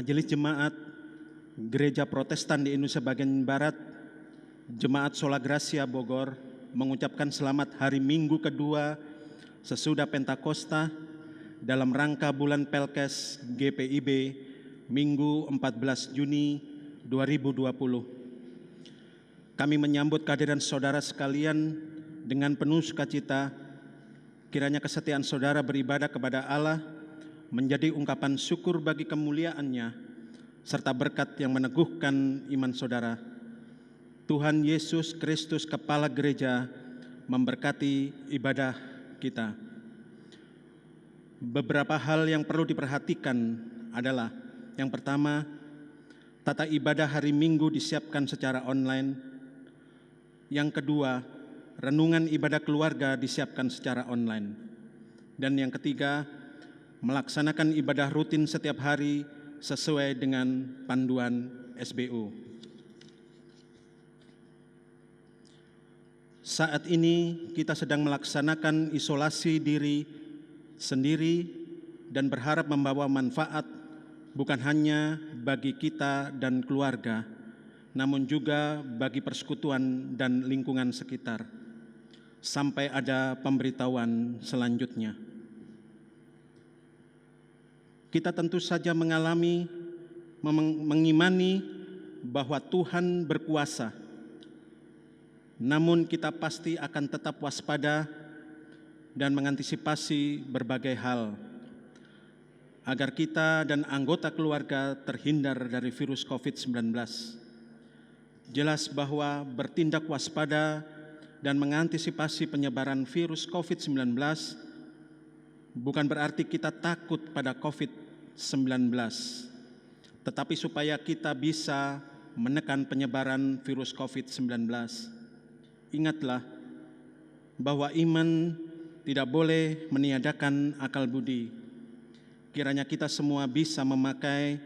Majelis Jemaat Gereja Protestan di Indonesia bagian Barat, Jemaat Sola Gracia Bogor, mengucapkan selamat hari Minggu kedua sesudah Pentakosta dalam rangka bulan Pelkes GPIB Minggu 14 Juni 2020. Kami menyambut kehadiran saudara sekalian dengan penuh sukacita. Kiranya kesetiaan saudara beribadah kepada Allah menjadi ungkapan syukur bagi kemuliaan-Nya serta berkat yang meneguhkan iman saudara. Tuhan Yesus Kristus Kepala Gereja memberkati ibadah kita. Beberapa hal yang perlu diperhatikan adalah, yang pertama, tata ibadah hari Minggu disiapkan secara online. Yang kedua, renungan ibadah keluarga disiapkan secara online. Dan yang ketiga, melaksanakan ibadah rutin setiap hari sesuai dengan panduan SBU. Saat ini kita sedang melaksanakan isolasi diri sendiri dan berharap membawa manfaat bukan hanya bagi kita dan keluarga, namun juga bagi persekutuan dan lingkungan sekitar, sampai ada pemberitahuan selanjutnya. Kita tentu saja mengimani bahwa Tuhan berkuasa, namun kita pasti akan tetap waspada dan mengantisipasi berbagai hal agar kita dan anggota keluarga terhindar dari virus COVID-19. Jelas bahwa bertindak waspada dan mengantisipasi penyebaran virus COVID-19 bukan berarti kita takut pada COVID-19, tetapi supaya kita bisa menekan penyebaran virus COVID-19. Ingatlah bahwa iman tidak boleh meniadakan akal budi. Kiranya kita semua bisa memakai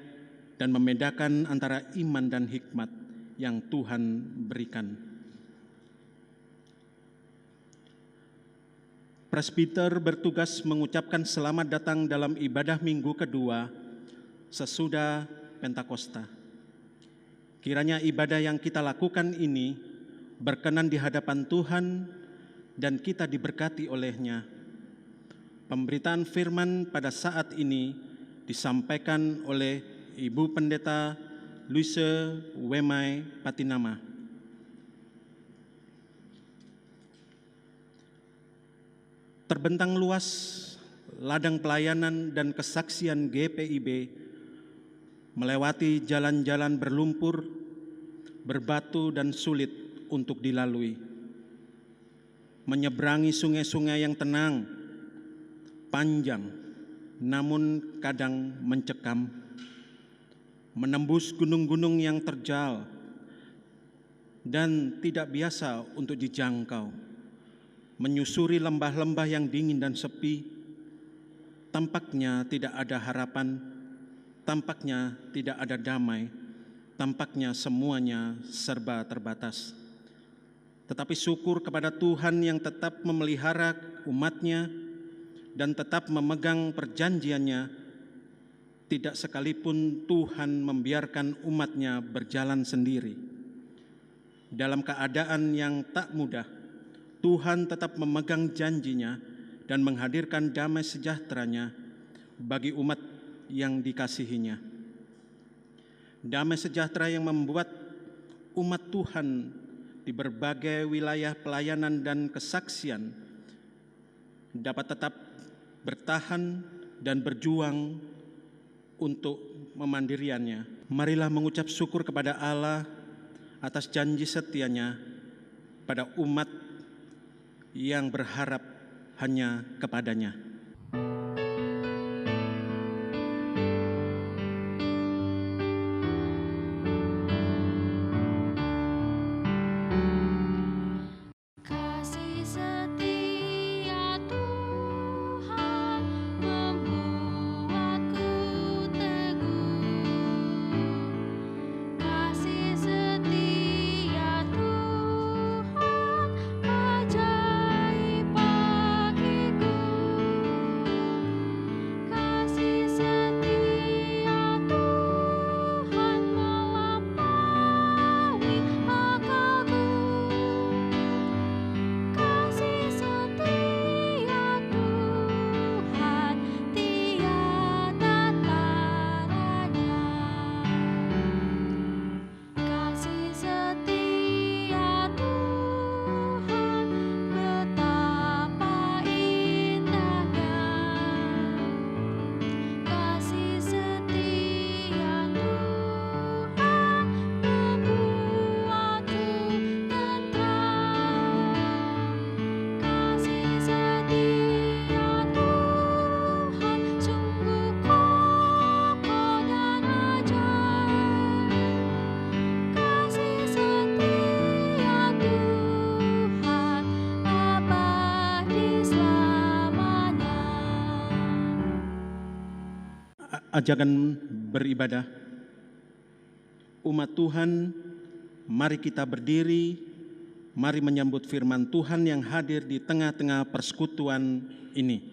dan membedakan antara iman dan hikmat yang Tuhan berikan. Presbiter bertugas mengucapkan selamat datang dalam ibadah minggu kedua sesudah Pentakosta. Kiranya ibadah yang kita lakukan ini berkenan di hadapan Tuhan dan kita diberkati oleh-Nya. Pemberitaan firman pada saat ini disampaikan oleh Ibu Pendeta Luise Wemai Patinama. Terbentang luas ladang pelayanan dan kesaksian GPIB melewati jalan-jalan berlumpur, berbatu dan sulit untuk dilalui. Menyeberangi sungai-sungai yang tenang, panjang, namun kadang mencekam. Menembus gunung-gunung yang terjal dan tidak biasa untuk dijangkau. Menyusuri lembah-lembah yang dingin dan sepi, tampaknya tidak ada harapan, tampaknya tidak ada damai, tampaknya semuanya serba terbatas. Tetapi syukur kepada Tuhan yang tetap memelihara umat-Nya dan tetap memegang perjanjian-Nya. Tidak sekalipun Tuhan membiarkan umat-Nya berjalan sendiri. Dalam keadaan yang tak mudah, Tuhan tetap memegang janji-Nya dan menghadirkan damai sejahtera-Nya bagi umat yang dikasihi-Nya. Damai sejahtera yang membuat umat Tuhan di berbagai wilayah pelayanan dan kesaksian dapat tetap bertahan dan berjuang untuk memandiriannya. Marilah mengucap syukur kepada Allah atas janji setia-Nya pada umat yang berharap hanya kepada-Nya. Kasih setia Tuhan membuatku teguh. Kasih setia Tuhan ajaib bagiku. Ajakan beribadah. Umat Tuhan, mari kita berdiri, mari menyambut firman Tuhan yang hadir di tengah-tengah persekutuan ini.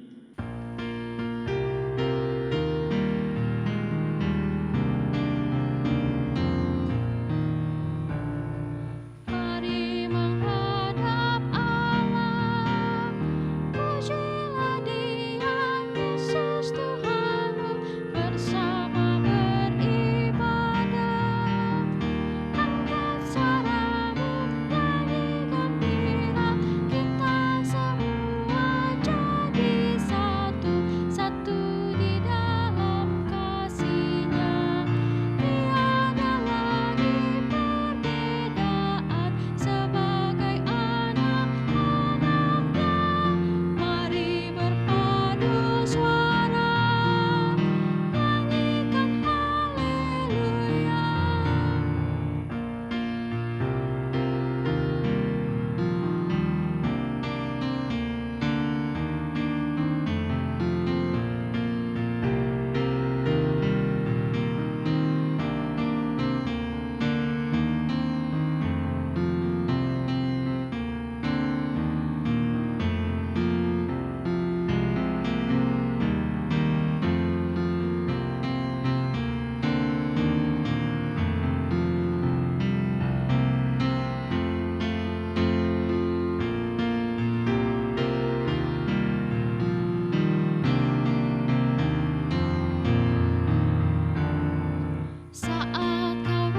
Mari menghadap Allah, pujilah Dia, Yesus Tuhanmu, bersama beribadah. Angkat suaramu, nyanyi gembira, kita semua jadi satu, satu di dalam kasih-Nya. Tiada lagi perbedaan, sebagai anak-anak-Nya. Mari berpadu suara, nyanyikan haleluya. Saat kau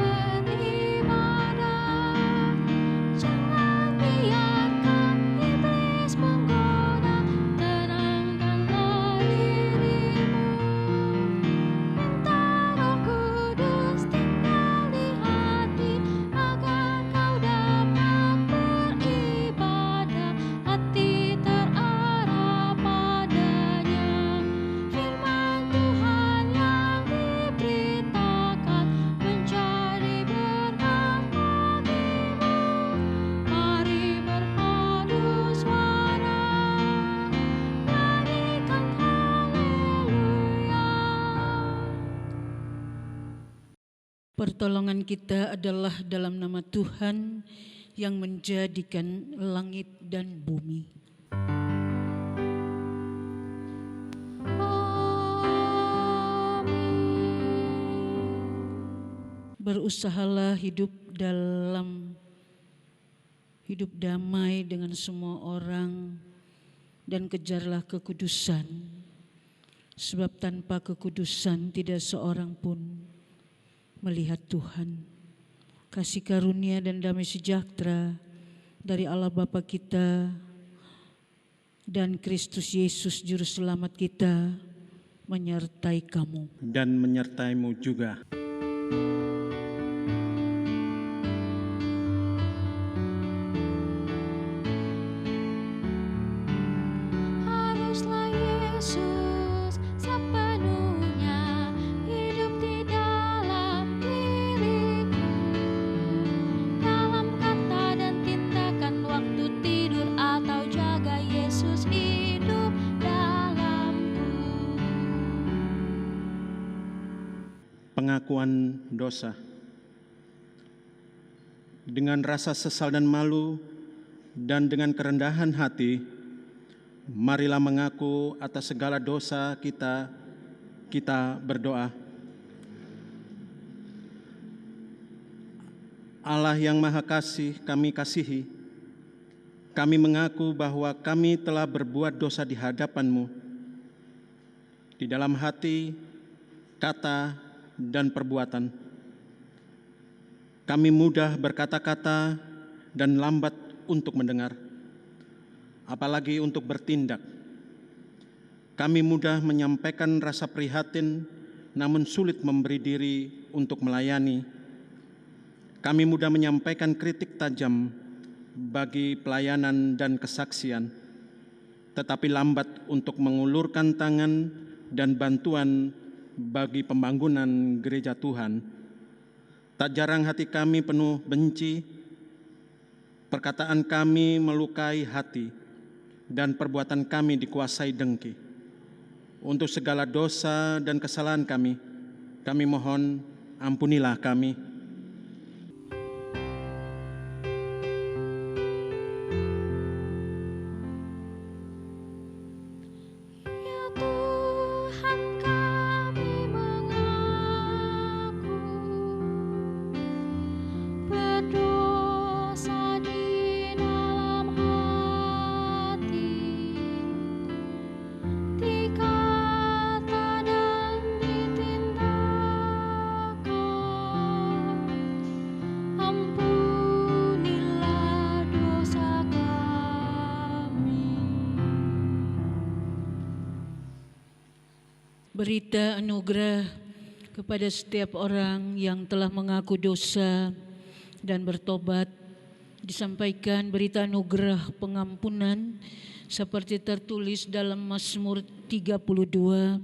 beribadah, jangan biarkan iblis menggoda. Tenangkanlah dirimu, minta Roh Kudus tinggal di hati, agar kau dapat beribadah, hati terarah padanya. Firman Tuhan yang diberitakan menjadi berkat bagimu. Mari berpadu suara, nyanyikan haleluya. Pertolongan kita adalah dalam nama Tuhan yang menjadikan langit dan bumi. Berusahalah hidup damai dengan semua orang dan kejarlah kekudusan, sebab tanpa kekudusan tidak seorang pun melihat Tuhan. Kasih karunia dan damai sejahtera dari Allah Bapa kita dan Kristus Yesus Juru Selamat kita menyertai kamu. Dan menyertaimu juga. Haruslah Yesus sepenuhnya hidup di dalam diriku, dalam kata dan tindakan, waktu tidur atau jaga, Yesus hidup dalamku. Pengakuan dosa. Dengan rasa sesal dan malu dan dengan kerendahan hati, marilah mengaku atas segala dosa kita berdoa. Allah yang Maha Kasih, kami kasihi, kami mengaku bahwa kami telah berbuat dosa di hadapan-Mu, di dalam hati, kata, dan perbuatan. Kami mudah berkata-kata dan lambat untuk mendengar, apalagi untuk bertindak. Kami mudah menyampaikan rasa prihatin, namun sulit memberi diri untuk melayani. Kami mudah menyampaikan kritik tajam bagi pelayanan dan kesaksian, tetapi lambat untuk mengulurkan tangan dan bantuan bagi pembangunan gereja Tuhan. Tak jarang hati kami penuh benci, perkataan kami melukai hati, dan perbuatan kami dikuasai dengki. untuk segala dosa dan kesalahan kami. Kami mohon, ampunilah kami. Ya Tuhan, kami mengaku berdosa di dalam hati, di kata dan di tindakan. Ampunilah dosa kami. Berita anugerah kepada setiap orang yang telah mengaku dosa dan bertobat. Disampaikan berita anugerah pengampunan seperti tertulis dalam Mazmur 32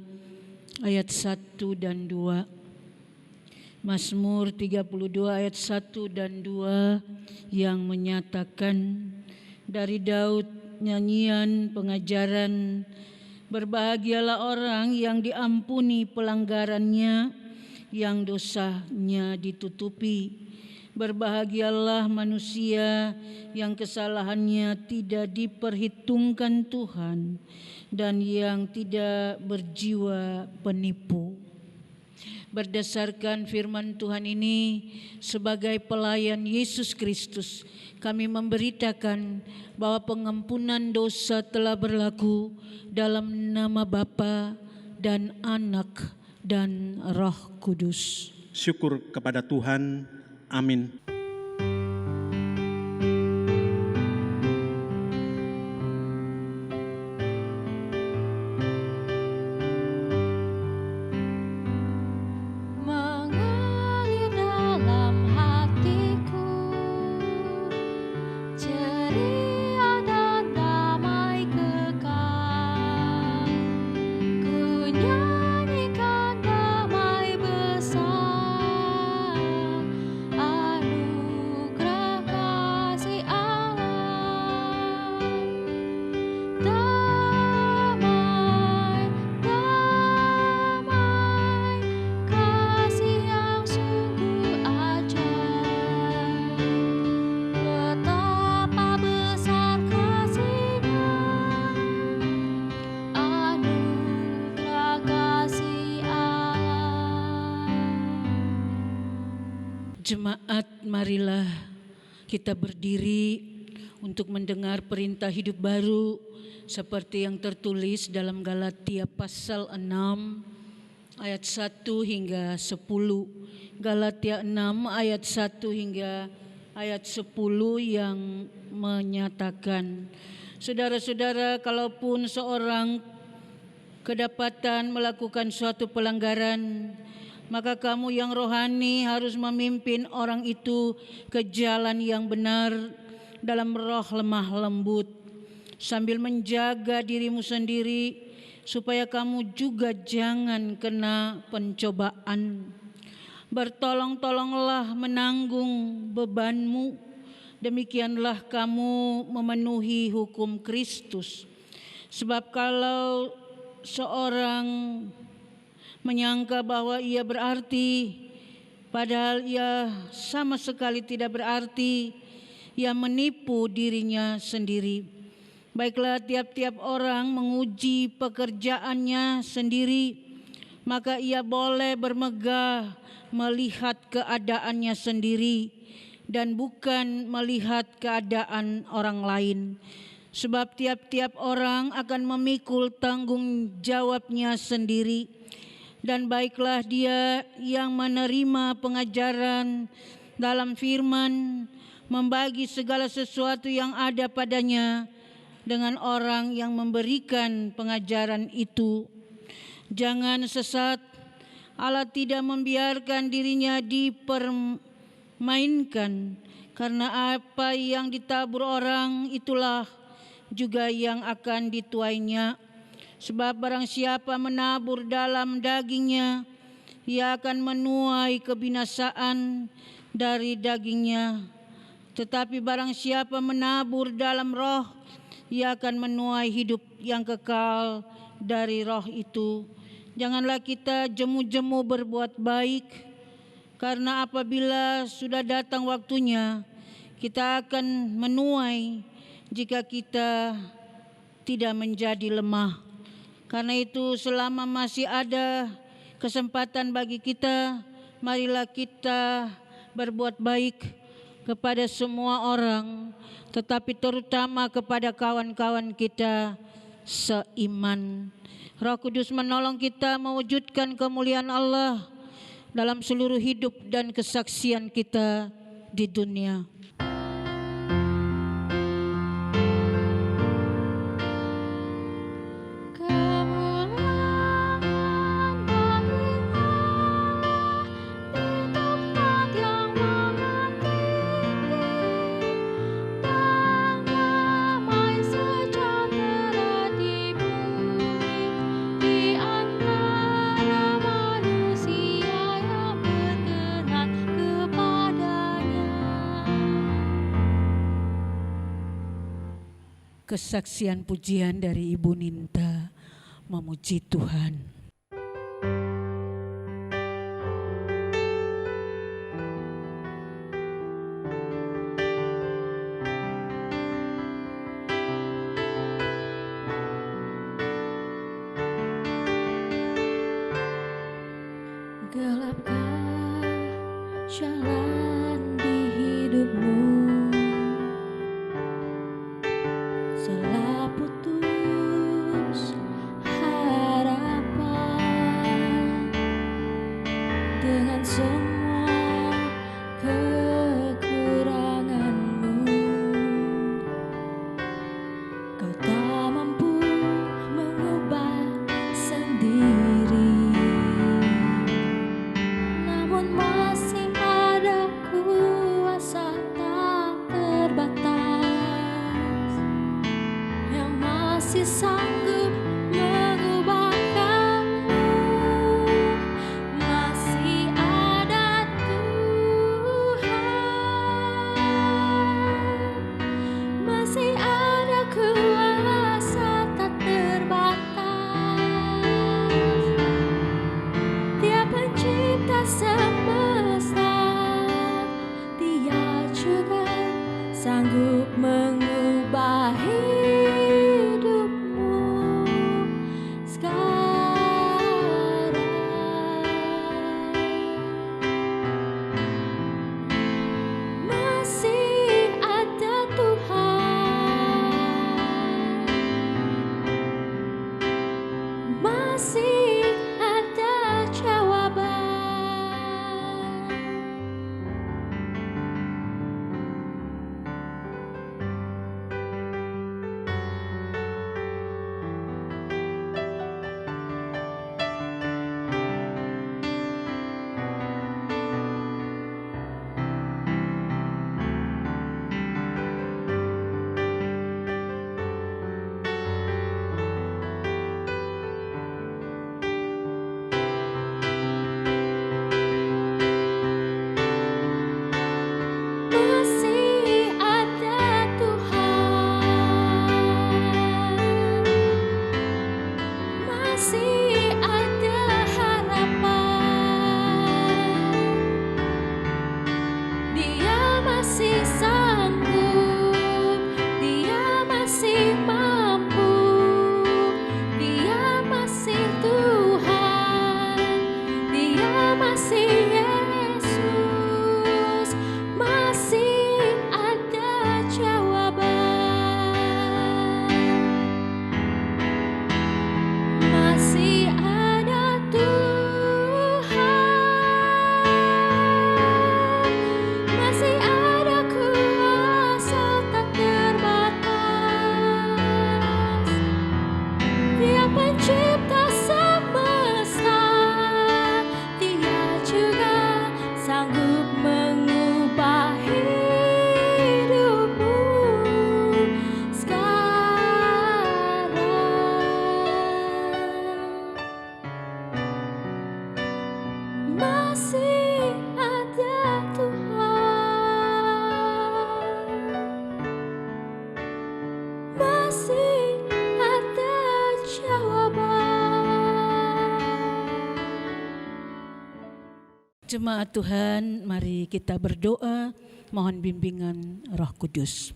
ayat 1 dan 2. Mazmur 32 ayat 1 dan 2 yang menyatakan dari Daud nyanyian pengajaran, berbahagialah orang yang diampuni pelanggarannya, yang dosanya ditutupi. Berbahagialah manusia yang kesalahannya tidak diperhitungkan Tuhan dan yang tidak berjiwa penipu. Berdasarkan firman Tuhan ini, sebagai pelayan Yesus Kristus, kami memberitakan bahwa pengampunan dosa telah berlaku dalam nama Bapa dan Anak dan Roh Kudus. Syukur kepada Tuhan. Amin. Mengalir dalam hatiku ceria dan damai kekal. Ku nyanyikan damai besar, anugerah kasih Allah. Damai, damai, kasih yang sungguh ajaib. Betapa besar kasih-Nya, anugerah kasih Allah. Jemaat, marilah kita berdiri untuk mendengar perintah hidup baru seperti yang tertulis dalam Galatia pasal 6 ayat 1 hingga 10. Galatia 6 ayat 1 hingga ayat 10 yang menyatakan, saudara-saudara, kalaupun seorang kedapatan melakukan suatu pelanggaran, maka kamu yang rohani harus memimpin orang itu ke jalan yang benar dalam roh lemah lembut, sambil menjaga dirimu sendiri supaya kamu juga jangan kena pencobaan. Bertolong-tolonglah menanggung bebanmu, demikianlah kamu memenuhi hukum Kristus. Sebab kalau seorang menyangka bahwa ia berarti, padahal ia sama sekali tidak berarti, ia menipu dirinya sendiri. Baiklah, tiap-tiap orang menguji pekerjaannya sendiri, maka ia boleh bermegah melihat keadaannya sendiri dan bukan melihat keadaan orang lain. Sebab tiap-tiap orang akan memikul tanggung jawabnya sendiri. Dan baiklah dia yang menerima pengajaran dalam firman, membagi segala sesuatu yang ada padanya dengan orang yang memberikan pengajaran itu. Jangan sesat, Allah tidak membiarkan dirinya dipermainkan, karena apa yang ditabur orang itulah juga yang akan dituainya. Sebab barang siapa menabur dalam dagingnya, ia akan menuai kebinasaan dari dagingnya. Tetapi barang siapa menabur dalam roh, ia akan menuai hidup yang kekal dari roh itu. Janganlah kita jemu-jemu berbuat baik, karena apabila sudah datang waktunya, kita akan menuai jika kita tidak menjadi lemah. Karena itu selama masih ada kesempatan bagi kita, marilah kita berbuat baik kepada semua orang, tetapi terutama kepada kawan-kawan kita seiman. Roh Kudus menolong kita mewujudkan kemuliaan Allah dalam seluruh hidup dan kesaksian kita di dunia. Kemuliaan bagi Allah di tempat yang maha tinggi, dan damai sejahtera di bumi di antara manusia yang berkenan kepadanya. Kesaksian pujian dari Ibu Ninta memuji Tuhan. Gelapkah jalan di hidupmu, telah putus harapan dengan semua kekuranganmu. Kau tak mampu mengubah sendiri, namun masih ada Jemaat Tuhan, mari kita berdoa, mohon bimbingan Roh Kudus.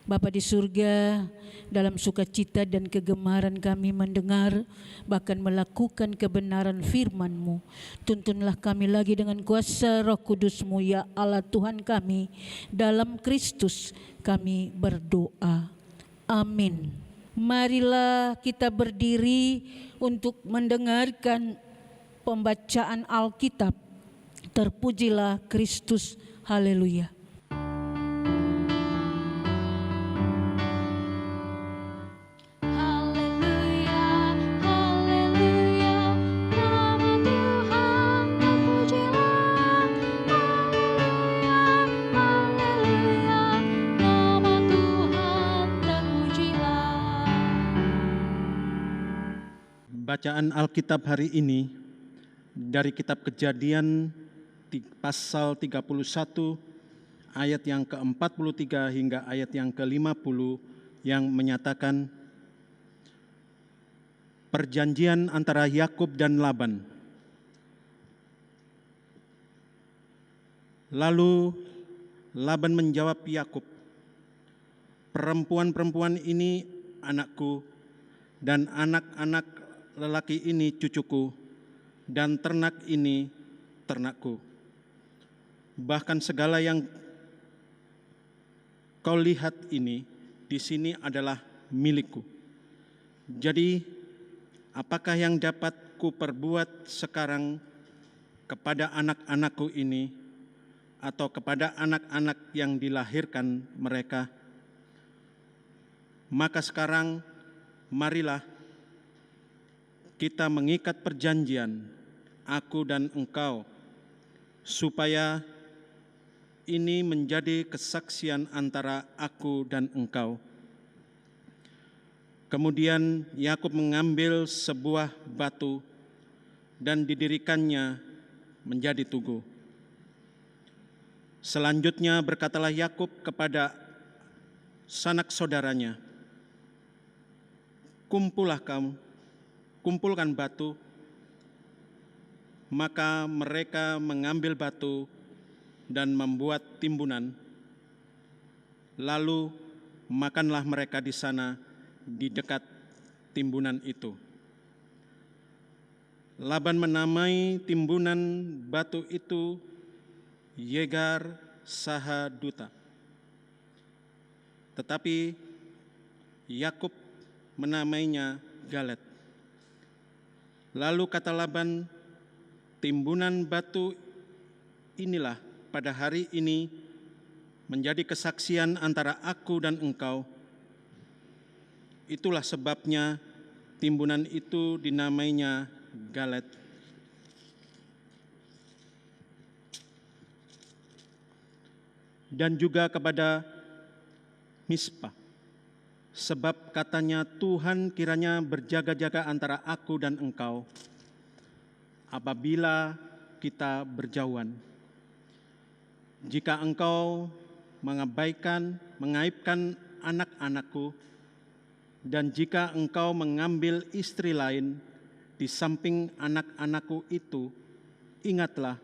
Bapa di surga, dalam sukacita dan kegemaran kami mendengar, bahkan melakukan kebenaran firman-Mu. Tuntunlah kami lagi dengan kuasa Roh Kudus-Mu, ya Allah Tuhan kami. Dalam Kristus kami berdoa. Amin. Marilah kita berdiri untuk mendengarkan pembacaan Alkitab. Terpujilah Kristus. Haleluya. Haleluya, haleluya, nama Tuhan terpujilah. Haleluya, haleluya, nama Tuhan terpujilah. Bacaan Alkitab hari ini dari kitab Kejadian pasal 31 ayat yang ke-43 hingga ayat yang ke-50 yang menyatakan perjanjian antara Yakub dan Laban. Lalu Laban menjawab Yakub, "Perempuan-perempuan ini anakku dan anak-anak lelaki ini cucuku dan ternak ini ternakku. Bahkan segala yang kau lihat ini di sini adalah milikku. Jadi, apakah yang dapat kuperbuat sekarang kepada anak-anakku ini atau kepada anak-anak yang dilahirkan mereka? Maka sekarang marilah kita mengikat perjanjian, aku dan engkau, supaya ini menjadi kesaksian antara aku dan engkau." Kemudian Yakub mengambil sebuah batu dan didirikannya menjadi tugu. Selanjutnya berkatalah Yakub kepada sanak saudaranya, kumpulkan batu. Maka mereka mengambil batu dan membuat timbunan. Lalu makanlah mereka di sana di dekat timbunan itu. Laban menamai timbunan batu itu Yegar Sahaduta. Tetapi Yakub menamainya Galet. Lalu kata Laban, "Timbunan batu inilah pada hari ini menjadi kesaksian antara aku dan engkau." Itulah sebabnya timbunan itu dinamainya Galet. Dan juga kepada Mispa, sebab katanya, "Tuhan kiranya berjaga-jaga antara aku dan engkau apabila kita berjauhan. Jika engkau mengaibkan anak-anakku, dan jika engkau mengambil istri lain di samping anak-anakku itu, ingatlah,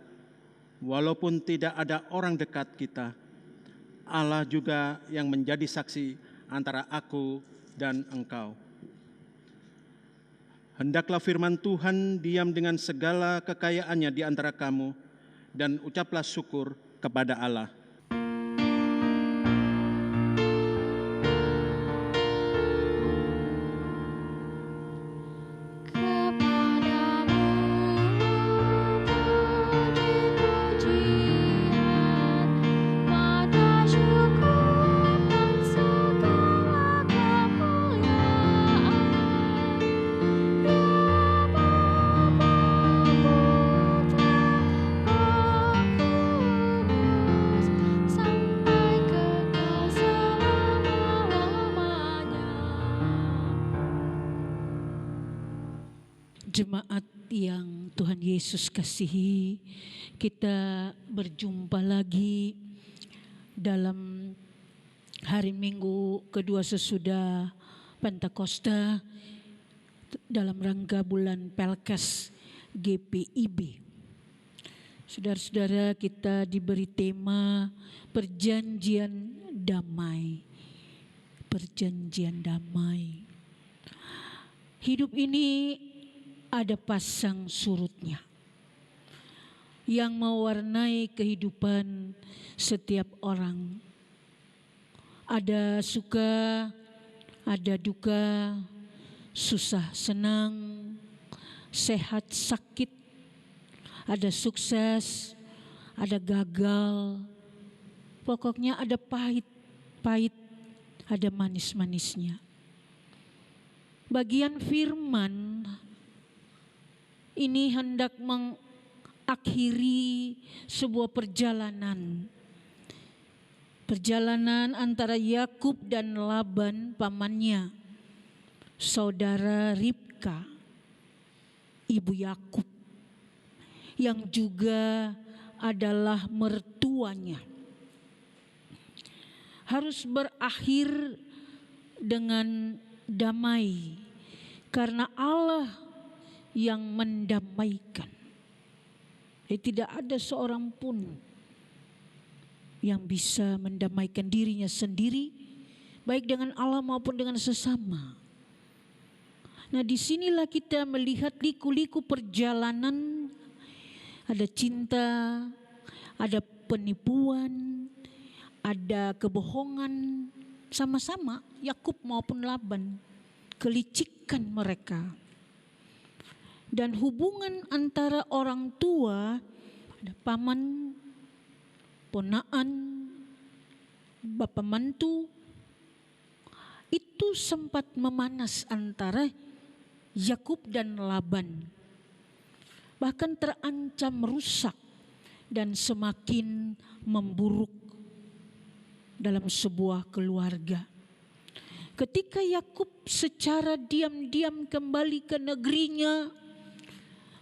walaupun tidak ada orang dekat kita, Allah juga yang menjadi saksi antara aku dan engkau." Hendaklah firman Tuhan diam dengan segala kekayaannya di antara kamu, dan ucaplah syukur kepada Allah. Jemaat yang Tuhan Yesus kasihi, kita berjumpa lagi dalam hari Minggu kedua sesudah Pentakosta dalam rangka bulan Pelkes GPIB. Saudara-saudara, kita diberi tema perjanjian damai. Perjanjian damai. Hidup ini ada pasang surutnya yang mewarnai kehidupan setiap orang. Ada suka, ada duka, susah senang, sehat sakit, ada sukses, ada gagal. Pokoknya ada pahit, ada manis-manisnya. Bagian firman ini hendak mengakhiri sebuah perjalanan. Perjalanan antara Yakub dan Laban pamannya, saudara Ribka, ibu Yakub, yang juga adalah mertuanya. Harus berakhir dengan damai karena Allah yang mendamaikan. Tidak ada seorang pun yang bisa mendamaikan dirinya sendiri, baik dengan Allah maupun dengan sesama. Nah, disinilah kita melihat liku-liku perjalanan. Ada cinta, ada penipuan, ada kebohongan, sama-sama Yakub maupun Laban, kelicikan mereka. Dan hubungan antara orang tua, ada paman, ponaan, bapak mantu, itu sempat memanas antara Yakub dan Laban. Bahkan terancam rusak dan semakin memburuk dalam sebuah keluarga. Ketika Yakub secara diam-diam kembali ke negerinya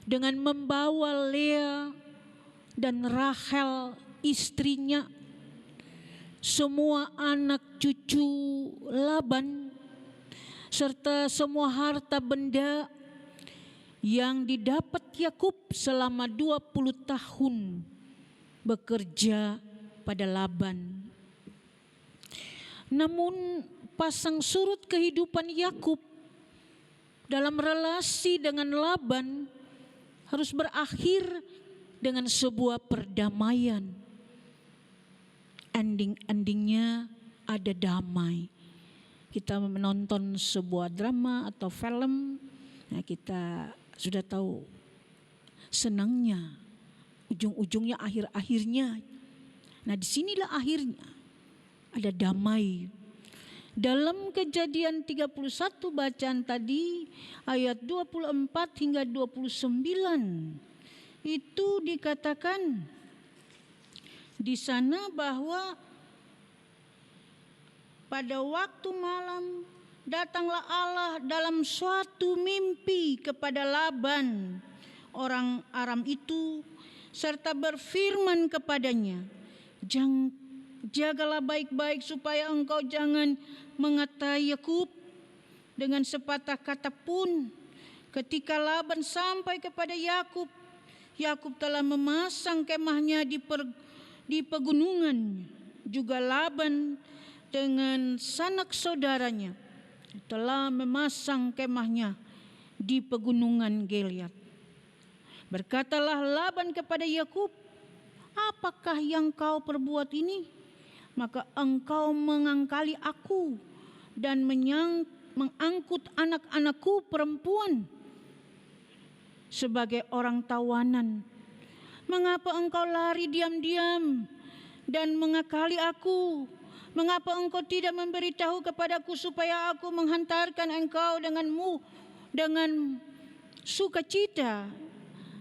dengan membawa Lea dan Rahel istrinya, semua anak cucu Laban, serta semua harta benda yang didapat Yakub selama 20 tahun bekerja pada Laban. Namun pasang surut kehidupan Yakub dalam relasi dengan Laban harus berakhir dengan sebuah perdamaian. Endingnya ada damai. Kita menonton sebuah drama atau film, nah kita sudah tahu senangnya, ujung-ujungnya, akhir-akhirnya. Nah, disinilah akhirnya ada damai. Dalam Kejadian 31 bacaan tadi ayat 24 hingga 29 itu dikatakan di sana bahwa pada waktu malam datanglah Allah dalam suatu mimpi kepada Laban, orang Aram itu, serta berfirman kepadanya, jagalah baik-baik supaya engkau jangan mengatai Yakub dengan sepatah kata pun. Ketika Laban sampai kepada Yakub, Yakub telah memasang kemahnya di pegunungan. Juga Laban dengan sanak saudaranya telah memasang kemahnya di pegunungan Gilead. Berkatalah Laban kepada Yakub, apakah yang kau perbuat ini? Maka engkau mengangkali aku dan mengangkut anak-anakku perempuan sebagai orang tawanan. Mengapa engkau lari diam-diam dan mengakali aku? Mengapa engkau tidak memberitahu kepadaku supaya aku menghantarkan engkau dengan sukacita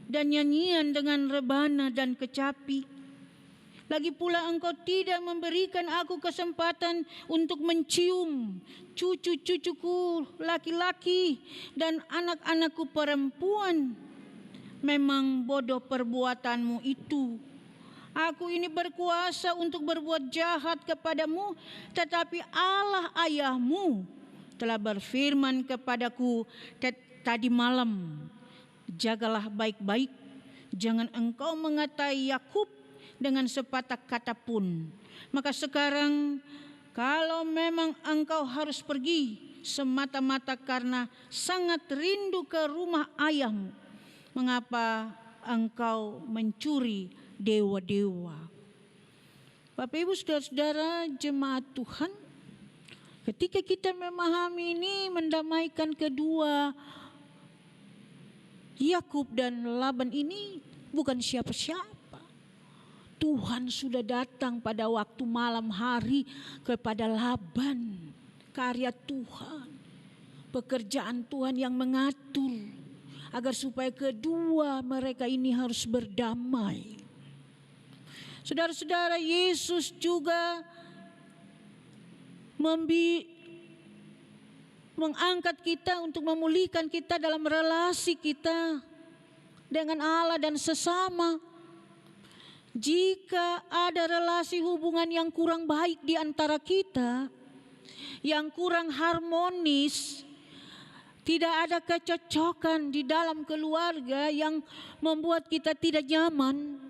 dan nyanyian dengan rebana dan kecapi? Lagi pula engkau tidak memberikan aku kesempatan untuk mencium cucu-cucuku laki-laki dan anak-anakku perempuan. Memang bodoh perbuatanmu itu. Aku ini berkuasa untuk berbuat jahat kepadamu, tetapi Allah ayahmu telah berfirman kepadaku tadi malam, jagalah baik-baik, Jangan engkau mengatai Yakub dengan sepatah kata pun. Maka sekarang kalau memang engkau harus pergi semata-mata karena sangat rindu ke rumah ayahmu, mengapa engkau mencuri dewa-dewa? Bapak Ibu saudara-saudara jemaat Tuhan, ketika kita memahami ini, mendamaikan kedua Yakub dan Laban ini bukan siapa-siapa. Tuhan sudah datang pada waktu malam hari kepada Laban. Karya Tuhan, pekerjaan Tuhan yang mengatur agar supaya kedua mereka ini harus berdamai. Saudara-saudara, Yesus juga mengangkat kita untuk memulihkan kita dalam relasi kita dengan Allah dan sesama. Jika ada relasi hubungan yang kurang baik di antara kita, yang kurang harmonis, tidak ada kecocokan di dalam keluarga yang membuat kita tidak nyaman,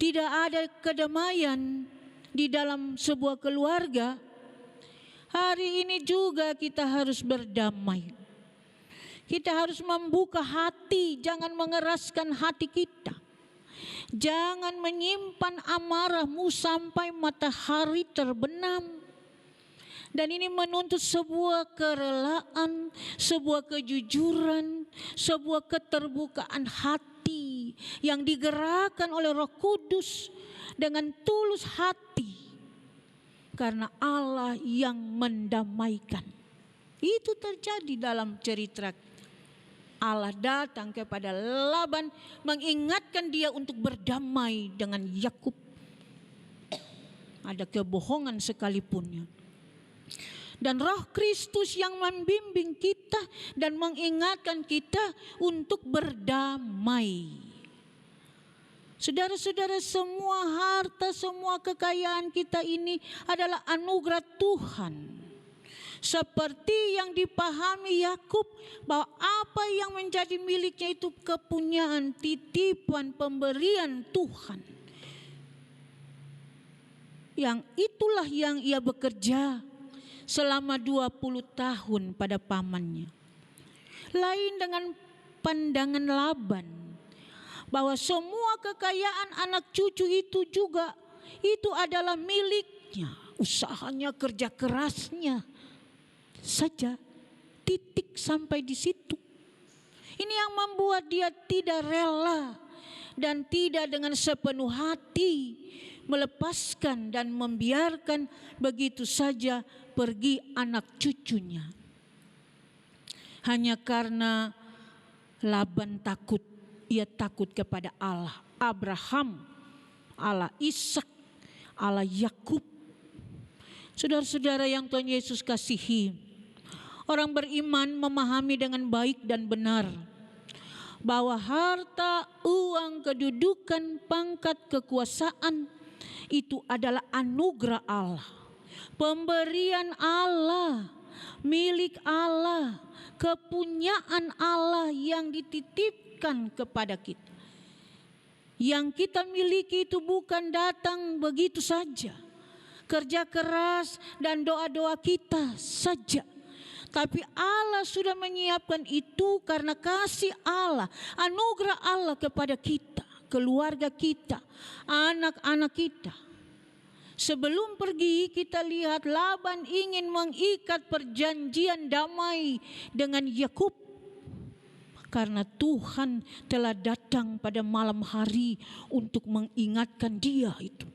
tidak ada kedamaian di dalam sebuah keluarga, hari ini juga kita harus berdamai. Kita harus membuka hati, jangan mengeraskan hati kita. Jangan menyimpan amarahmu sampai matahari terbenam. Dan ini menuntut sebuah kerelaan, sebuah kejujuran, sebuah keterbukaan hati yang digerakkan oleh Roh Kudus dengan tulus hati. Karena Allah yang mendamaikan. Itu terjadi dalam cerita. Allah datang kepada Laban mengingatkan dia untuk berdamai dengan Yakub. Ada kebohongan sekalipun. Dan Roh Kristus yang membimbing kita dan mengingatkan kita untuk berdamai. Saudara-saudara, semua harta, semua kekayaan kita ini adalah anugerah Tuhan. Seperti yang dipahami Yakub bahwa apa yang menjadi miliknya itu kepunyaan, titipan, pemberian Tuhan. Yang itulah yang ia bekerja selama 20 tahun pada pamannya. Lain dengan pandangan Laban, bahwa semua kekayaan anak cucu itu juga itu adalah miliknya, usahanya, kerja kerasnya saja, titik sampai di situ. Ini yang membuat dia tidak rela dan tidak dengan sepenuh hati melepaskan dan membiarkan begitu saja pergi anak cucunya. Hanya karena Laban takut, ia takut kepada Allah Abraham, Allah Ishak, Allah Yakub. Saudara-saudara yang Tuhan Yesus kasihi, orang beriman memahami dengan baik dan benar bahwa harta, uang, kedudukan, pangkat, kekuasaan itu adalah anugerah Allah, pemberian Allah, milik Allah, kepunyaan Allah yang dititipkan kepada kita. Yang kita miliki itu bukan datang begitu saja, kerja keras dan doa-doa kita saja. Tapi Allah sudah menyiapkan itu karena kasih Allah, anugerah Allah kepada kita, keluarga kita, anak-anak kita. Sebelum pergi kita lihat Laban ingin mengikat perjanjian damai dengan Yakub. Karena Tuhan telah datang pada malam hari untuk mengingatkan dia itu.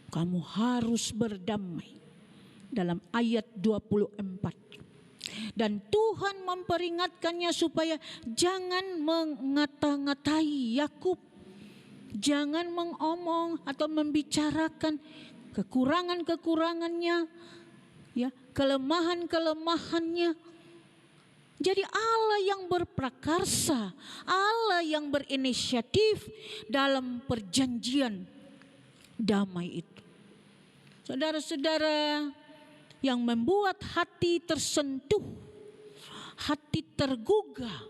Kamu harus berdamai. Dalam ayat 24. Dan Tuhan memperingatkannya supaya jangan mengata-ngatai Yakub. Jangan mengomong atau membicarakan kekurangan-kekurangannya, ya, kelemahan-kelemahannya. Jadi Allah yang berprakarsa, Allah yang berinisiatif dalam perjanjian damai itu. Saudara-saudara, yang membuat hati tersentuh, hati tergugah,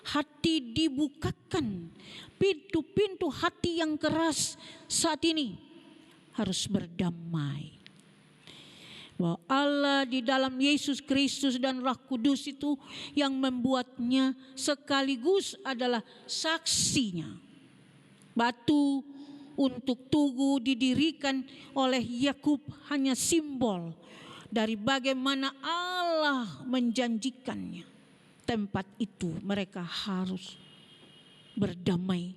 hati dibukakan. Pintu-pintu hati yang keras saat ini harus berdamai. Bahwa Allah di dalam Yesus Kristus dan Roh Kudus itu yang membuatnya sekaligus adalah saksinya. Batu untuk tugu didirikan oleh Yakub hanya simbol dari bagaimana Allah menjanjikannya. Tempat itu mereka harus berdamai.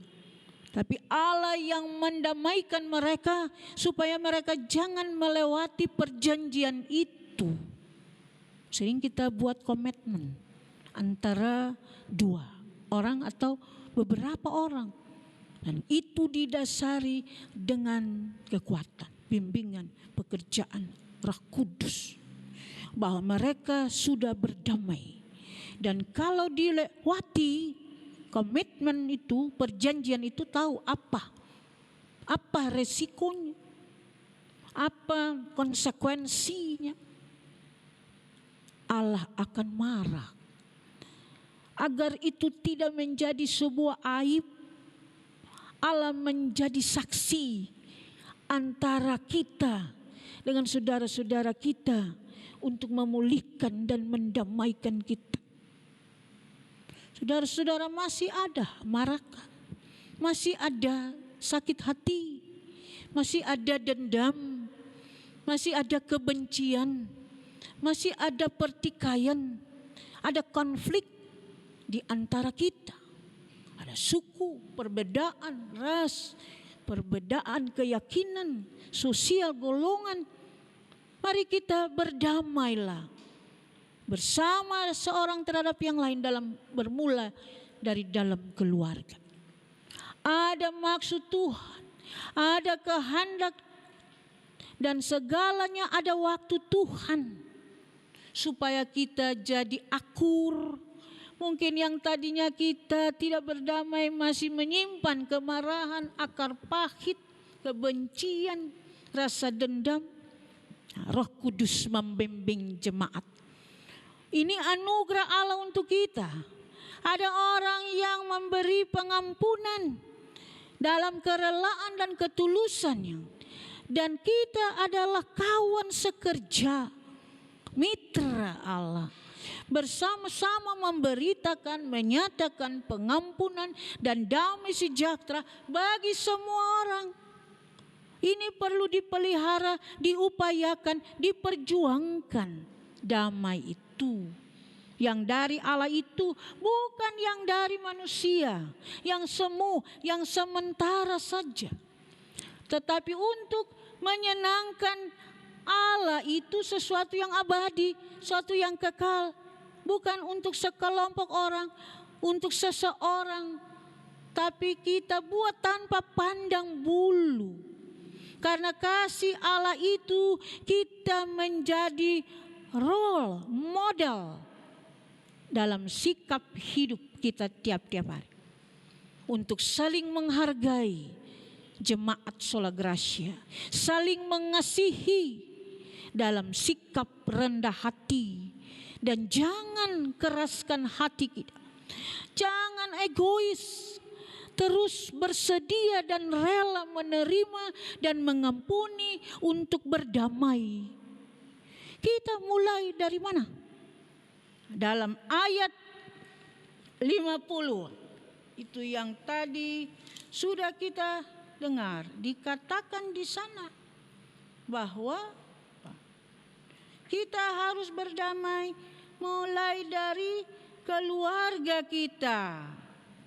Tapi Allah yang mendamaikan mereka supaya mereka jangan melewati perjanjian itu. Sering kita buat komitmen antara dua orang atau beberapa orang. Dan itu didasari dengan kekuatan, bimbingan, pekerjaan Roh Kudus. Bahwa mereka sudah berdamai. Dan kalau dilewati komitmen itu, perjanjian itu, tahu apa resikonya, apa konsekuensinya. Allah akan marah. Agar itu tidak menjadi sebuah aib, Allah menjadi saksi antara kita dengan saudara-saudara kita untuk memulihkan dan mendamaikan kita. Saudara-saudara, masih ada marah, masih ada sakit hati, masih ada dendam, masih ada kebencian, masih ada pertikaian, ada konflik di antara kita. Ada suku, perbedaan ras, perbedaan keyakinan, sosial, golongan. Mari kita berdamailah bersama seorang terhadap yang lain bermula dari dalam keluarga. Ada maksud Tuhan, ada kehendak, dan segalanya ada waktu Tuhan supaya kita jadi akur. Mungkin yang tadinya kita tidak berdamai masih menyimpan kemarahan, akar pahit, kebencian, rasa dendam. Roh Kudus membimbing jemaat. Ini anugerah Allah untuk kita. Ada orang yang memberi pengampunan dalam kerelaan dan ketulusannya. Dan kita adalah kawan sekerja, mitra Allah. Bersama-sama memberitakan, menyatakan pengampunan dan damai sejahtera bagi semua orang. Ini perlu dipelihara, diupayakan, diperjuangkan. Damai itu yang dari Allah itu bukan yang dari manusia, yang semu, yang sementara saja. Tetapi untuk menyenangkan Allah itu sesuatu yang abadi, sesuatu yang kekal. Bukan untuk sekelompok orang, untuk seseorang. Tapi kita buat tanpa pandang bulu. Karena kasih Allah itu kita menjadi role model dalam sikap hidup kita tiap-tiap hari. Untuk saling menghargai jemaat Sola Gracia, saling mengasihi dalam sikap rendah hati, dan jangan keraskan hati kita. Jangan egois, terus bersedia dan rela menerima dan mengampuni untuk berdamai. Kita mulai dari mana? Dalam ayat 50 itu yang tadi sudah kita dengar, dikatakan di sana bahwa kita harus berdamai mulai dari keluarga kita.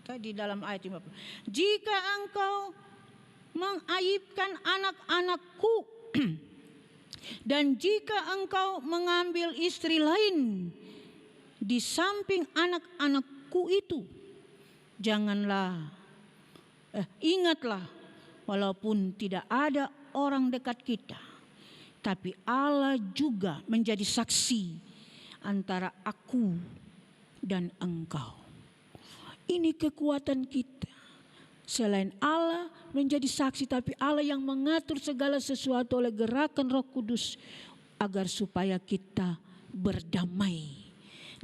Tadi dalam ayat 50. Jika engkau mengaibkan anak-anakku dan jika engkau mengambil istri lain di samping anak-anakku itu, ingatlah, walaupun tidak ada orang dekat kita, tapi Allah juga menjadi saksi antara aku dan engkau. Ini kekuatan kita. Selain Allah menjadi saksi, tapi Allah yang mengatur segala sesuatu oleh gerakan Roh Kudus agar supaya kita berdamai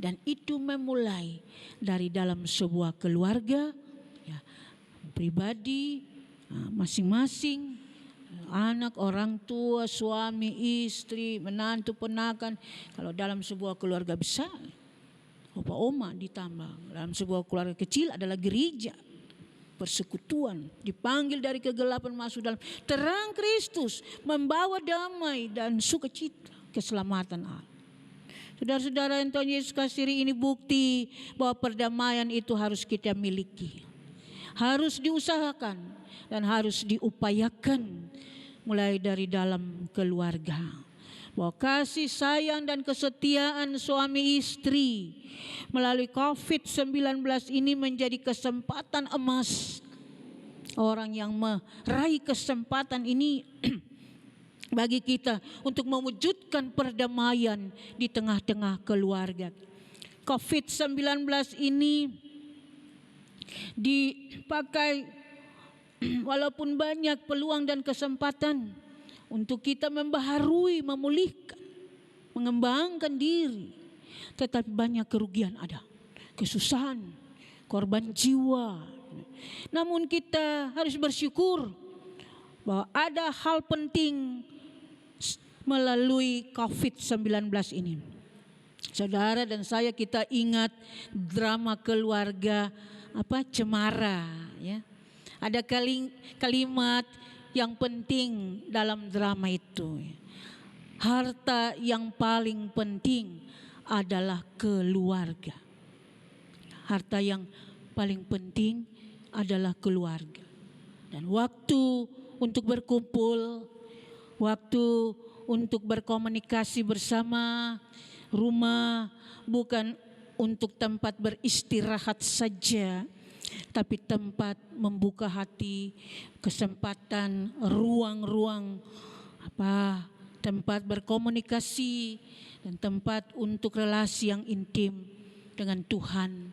Dan itu memulai dari dalam sebuah keluarga, ya, pribadi, masing-masing, anak, orang tua, suami, istri, menantu, ponakan. Kalau dalam sebuah keluarga besar, opa oma ditambah. Dalam sebuah keluarga kecil adalah gereja, persekutuan, dipanggil dari kegelapan masuk dalam terang Kristus, membawa damai dan sukacita, keselamatan Allah. Saudara-saudara yang Tuhan Yesus kasihi, ini bukti bahwa perdamaian itu harus kita miliki, harus diusahakan dan harus diupayakan mulai dari dalam keluarga. Bahwa kasih sayang dan kesetiaan suami istri melalui COVID-19 ini menjadi kesempatan emas. Orang yang meraih kesempatan ini bagi kita untuk mewujudkan perdamaian di tengah-tengah keluarga. COVID-19 ini dipakai walaupun banyak peluang dan kesempatan untuk kita membaharui, memulihkan, mengembangkan diri. Tetapi banyak kerugian ada, kesusahan, korban jiwa. Namun kita harus bersyukur bahwa ada hal penting melalui COVID-19 ini. Saudara dan saya, kita ingat drama keluarga Cemara, ya. Ada kalimat yang penting dalam drama itu. Harta yang paling penting adalah keluarga. Harta yang paling penting adalah keluarga. Dan waktu untuk berkumpul, waktu untuk berkomunikasi bersama, rumah bukan untuk tempat beristirahat saja, tapi tempat membuka hati, kesempatan, ruang-ruang tempat berkomunikasi, dan tempat untuk relasi yang intim dengan Tuhan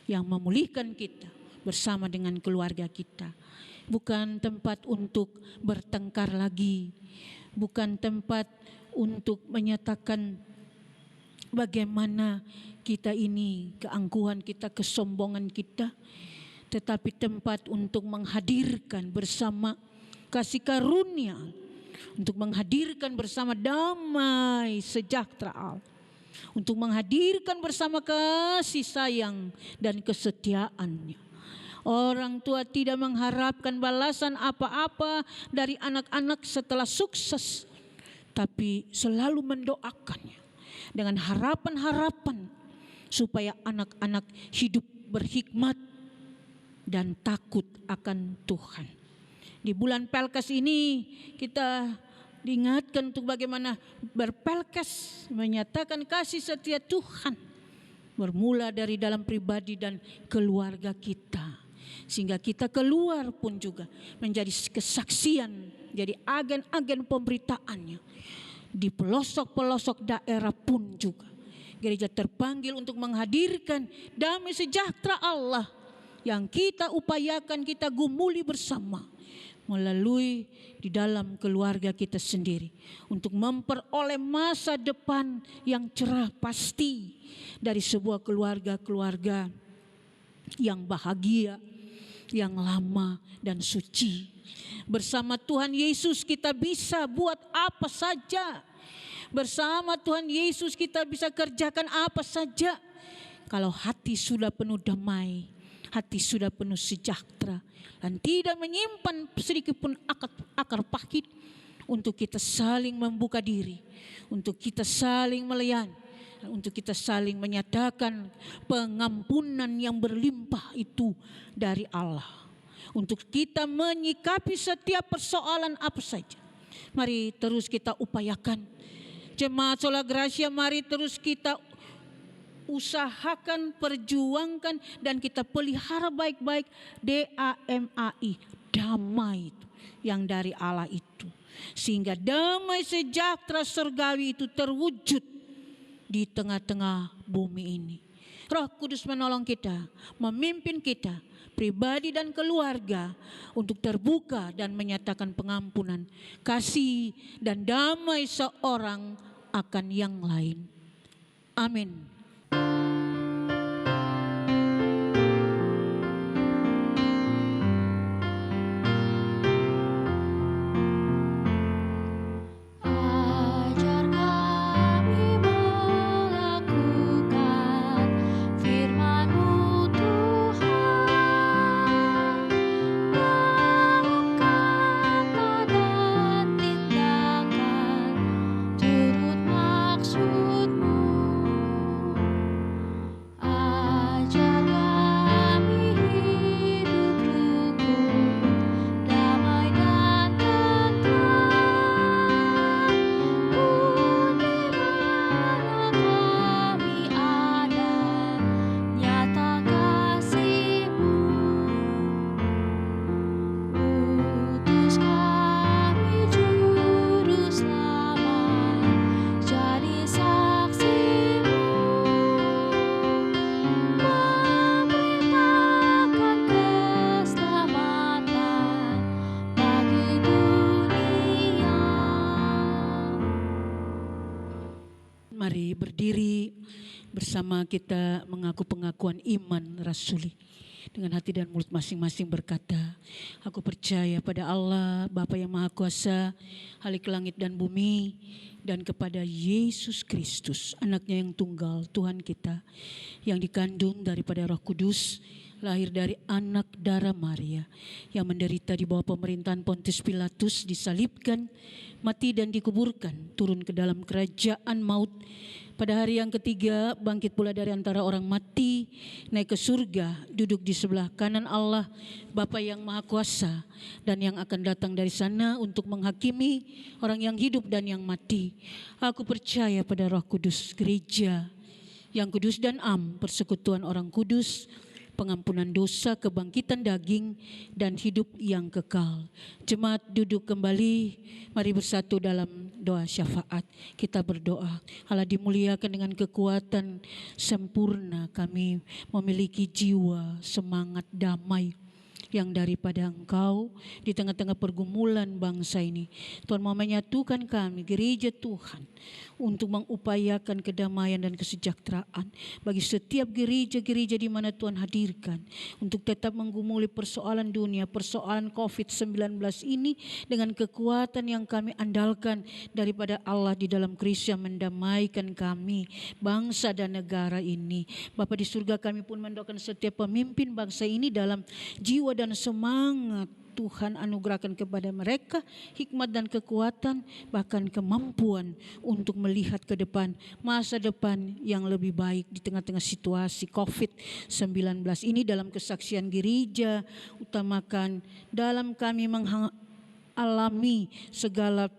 yang memulihkan kita bersama dengan keluarga kita. Bukan tempat untuk bertengkar lagi, bukan tempat untuk menyatakan bagaimana kita ini, keangkuhan kita, kesombongan kita, tetapi tempat untuk menghadirkan bersama kasih karunia, untuk menghadirkan bersama damai sejahtera Allah, untuk menghadirkan bersama kasih sayang dan kesetiaannya. Orang tua tidak mengharapkan balasan apa-apa dari anak-anak setelah sukses, tapi selalu mendoakannya dengan harapan-harapan supaya anak-anak hidup berhikmat dan takut akan Tuhan. Di bulan Pelkes ini kita diingatkan untuk bagaimana berpelkes, menyatakan kasih setia Tuhan, bermula dari dalam pribadi dan keluarga kita. Sehingga kita keluar pun juga menjadi kesaksian, jadi agen-agen pemberitaannya. Di pelosok-pelosok daerah pun juga gereja terpanggil untuk menghadirkan damai sejahtera Allah yang kita upayakan, kita gumuli bersama melalui di dalam keluarga kita sendiri, untuk memperoleh masa depan yang cerah pasti dari sebuah keluarga-keluarga yang bahagia, yang lama dan suci. Bersama Tuhan Yesus kita bisa buat apa saja. Bersama Tuhan Yesus kita bisa kerjakan apa saja. Kalau hati sudah penuh damai, hati sudah penuh sejahtera, dan tidak menyimpan sedikit pun akar pahit, untuk kita saling membuka diri, untuk kita saling melayani, untuk kita saling menyatakan pengampunan yang berlimpah itu dari Allah, untuk kita menyikapi setiap persoalan apa saja. Mari terus kita upayakan. Jemaat Sola Gracia, mari terus kita usahakan, perjuangkan, dan kita pelihara baik-baik DAMAI, damai itu yang dari Allah itu, sehingga damai sejahtera surgawi itu terwujud di tengah-tengah bumi ini. Roh Kudus menolong kita, memimpin kita, pribadi dan keluarga, untuk terbuka dan menyatakan pengampunan, kasih dan damai seorang akan yang lain. Amin. Mari berdiri bersama kita mengaku pengakuan iman rasuli. Dengan hati dan mulut masing-masing berkata, aku percaya pada Allah, Bapa yang Maha Kuasa, Khalik langit dan bumi, dan kepada Yesus Kristus, anaknya yang tunggal, Tuhan kita, yang dikandung daripada Roh Kudus, lahir dari anak darah Maria, yang menderita di bawah pemerintahan Pontius Pilatus, disalibkan, mati dan dikuburkan, turun ke dalam kerajaan maut. Pada hari yang ketiga bangkit pula dari antara orang mati, naik ke surga, duduk di sebelah kanan Allah, Bapa yang Maha Kuasa, dan yang akan datang dari sana untuk menghakimi orang yang hidup dan yang mati. Aku percaya pada Roh Kudus, gereja yang kudus dan am, persekutuan orang kudus, pengampunan dosa, kebangkitan daging, dan hidup yang kekal. Jemaat duduk kembali, mari bersatu dalam doa syafaat. Kita berdoa, Allah dimuliakan dengan kekuatan sempurna, kami memiliki jiwa, semangat damai yang daripada Engkau di tengah-tengah pergumulan bangsa ini. Tuhan mau menyatukan kami, gereja Tuhan, untuk mengupayakan kedamaian dan kesejahteraan bagi setiap gereja-gereja di mana Tuhan hadirkan, untuk tetap menggumuli persoalan dunia, persoalan COVID-19 ini dengan kekuatan yang kami andalkan daripada Allah di dalam Kristus yang mendamaikan kami, bangsa dan negara ini. Bapa di surga, kami pun mendoakan setiap pemimpin bangsa ini dalam jiwa dan semangat. Tuhan anugerahkan kepada mereka hikmat dan kekuatan, bahkan kemampuan untuk melihat ke depan, masa depan yang lebih baik di tengah-tengah situasi COVID-19 ini. Dalam kesaksian gereja, utamakan dalam kami mengalami segala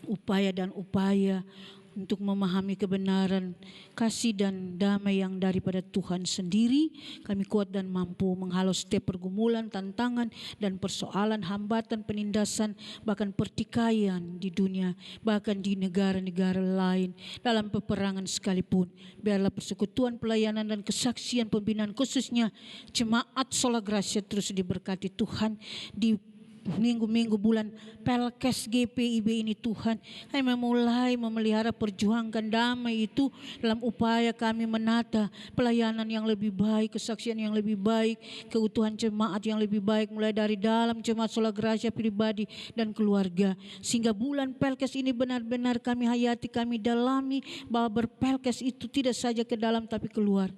upaya dan upaya untuk memahami kebenaran, kasih dan damai yang daripada Tuhan sendiri. Kami kuat dan mampu menghalau setiap pergumulan, tantangan dan persoalan, hambatan, penindasan, bahkan pertikaian di dunia, bahkan di negara-negara lain, dalam peperangan sekalipun. Biarlah persekutuan, pelayanan dan kesaksian pembinaan, khususnya jemaat Sola Gracia, terus diberkati Tuhan di minggu-minggu bulan Pelkes GPIB ini. Tuhan, kami memulai memelihara, perjuangkan damai itu dalam upaya kami menata pelayanan yang lebih baik, kesaksian yang lebih baik, keutuhan jemaat yang lebih baik, mulai dari dalam jemaat Sola Gracia pribadi dan keluarga, sehingga bulan Pelkes ini benar-benar kami hayati, kami dalami, bahwa berpelkes itu tidak saja ke dalam tapi keluar,